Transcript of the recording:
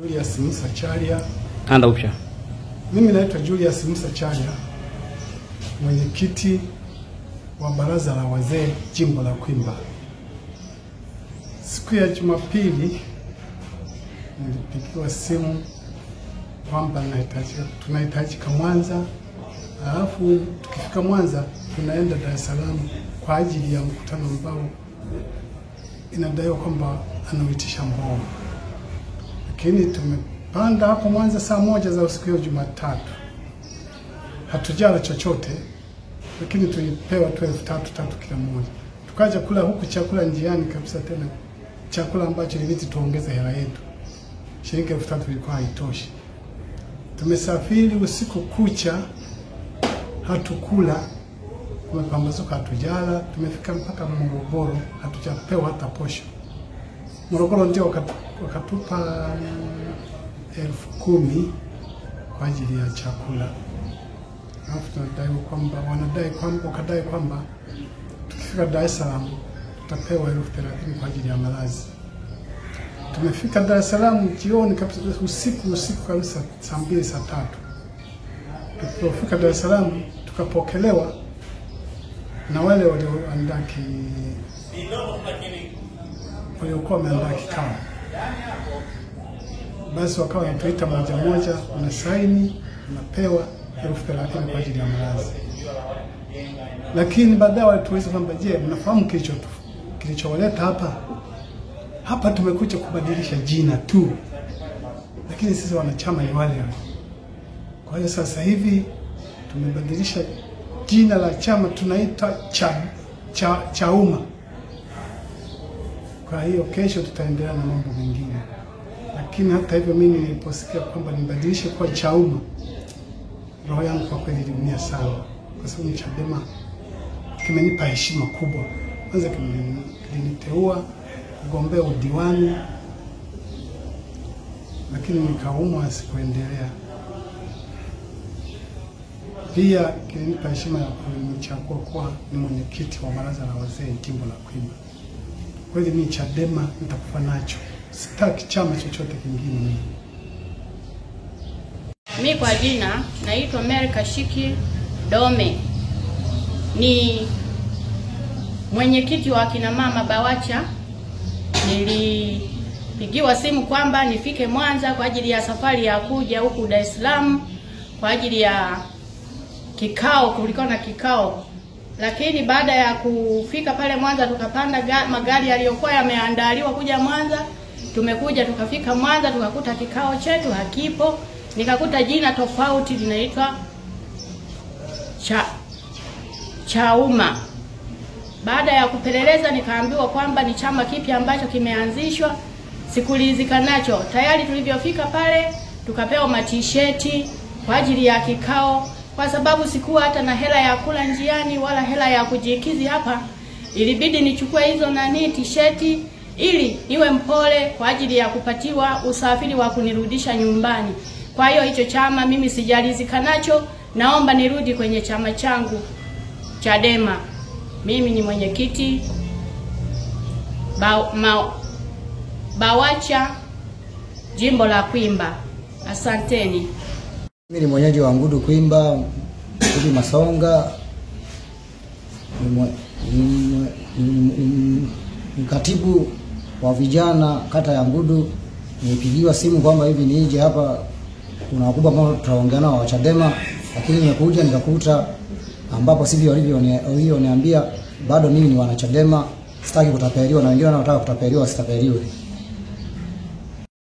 Julius Musa Charia. Anda upya. Mimi naitwa Julius Musa Charia, mwenyekiti wa baraza la wazee jimbo la Kwimba. Siku ya Jumapili nilipigiwa simu kwamba tunahitajika Mwanza, alafu tukifika Mwanza tunaenda Dar es Salaam kwa ajili ya mkutano ambao inadaiwa kwamba anauitisha Mbowe. Lakini tumepanda hapo Mwanza saa 1 za usiku ya Jumatatu. Hatujala chochote, lakini tulipewa tu 3,000 kila mmoja. Tukaja kula huku chakula njiani kabisa, tena chakula ambacho ilibidi tuongeze hela yetu. Shilingi 3,000 ilikuwa haitoshi. Tumesafiri usiku kucha, hatukula, kumepambazuka, hatujala. Tumefika mpaka Morogoro, hatujapewa hata posho. Morogoro ndio wakatupa 10,000 kwa ajili ya chakula. Alafu wakadai kwamba tukifika Dar es Salaam tutapewa 30,000 kwa ajili ya malazi. Tumefika Dar es Salaam jioni kabisa, usiku kabisa, saa 2 saa 3. Tulipofika Dar es Salaam tukapokelewa na wale waliokuwa wameandaa kikao. Basi wakawa wanatuita moja, una saini, unapewa 30,000 kwa ajili ya malazi. Lakini baadaye walituuliza kwamba je, mnafahamu kilichowaleta hapa? Hapa tumekuja kubadilisha jina tu, lakini sisi wanachama ni wale wale. Kwa hiyo sasa hivi tumebadilisha jina la chama, tunaita Chauma. Kwa hiyo kesho tutaendelea na mambo mengine. Lakini hata hivyo mimi niliposikia kwamba nibadilishe kwa Chauma, roho yangu kwa kweli iliumia sana, kwa sababu Chadema kimenipa heshima kubwa. Kwanza kiliniteua kugombea udiwani, lakini nikaumwa, sikuendelea. Pia kilinipa heshima ya kunichagua kuwa ni mwenyekiti wa baraza la wazee jimbo la Kwimba. Kweli mimi Chadema nitakufa nacho. Sitaki chama chochote kingine. Mimi kwa jina naitwa Mary Kashiki Dome. Ni mwenyekiti wa kina mama Bawacha. Nilipigiwa simu kwamba nifike Mwanza kwa ajili ya safari ya kuja huku Dar es Salaam kwa ajili ya kikao, kulikuwa na kikao. Lakini baada ya kufika pale Mwanza tukapanda magari yaliyokuwa yameandaliwa kuja Mwanza. Tumekuja tukafika Mwanza tukakuta kikao chetu hakipo. Nikakuta jina tofauti linaitwa Chauma. Baada ya kupeleleza nikaambiwa kwamba ni chama kipya ambacho kimeanzishwa. Sikulizika nacho. Tayari tulivyofika pale tukapewa matisheti kwa ajili ya kikao, kwa sababu sikuwa hata na hela ya kula njiani wala hela ya kujikizi hapa. Ilibidi nichukue hizo tisheti ili niwe mpole kwa ajili ya kupatiwa usafiri wa kunirudisha nyumbani. Kwa hiyo hicho chama mimi sijalizika nacho, naomba nirudi kwenye chama changu Chadema. Mimi ni mwenyekiti Bawacha jimbo la Kwimba. Asanteni. Mimi ni mwenyeji wa Ngudu Kwimba, Ngudu Masonga. Ni katibu wa vijana kata ya Ngudu. Nimepigiwa simu kwamba hivi nije hapa, kuna wakubwa ambao tutaongea nao wa Chadema, lakini nimekuja nikakuta ambapo sivyo walivyoniambia. Bado mimi ni wana Chadema, sitaki kutapeliwa, na wengine wanataka kutapeliwa, sitapeliwe.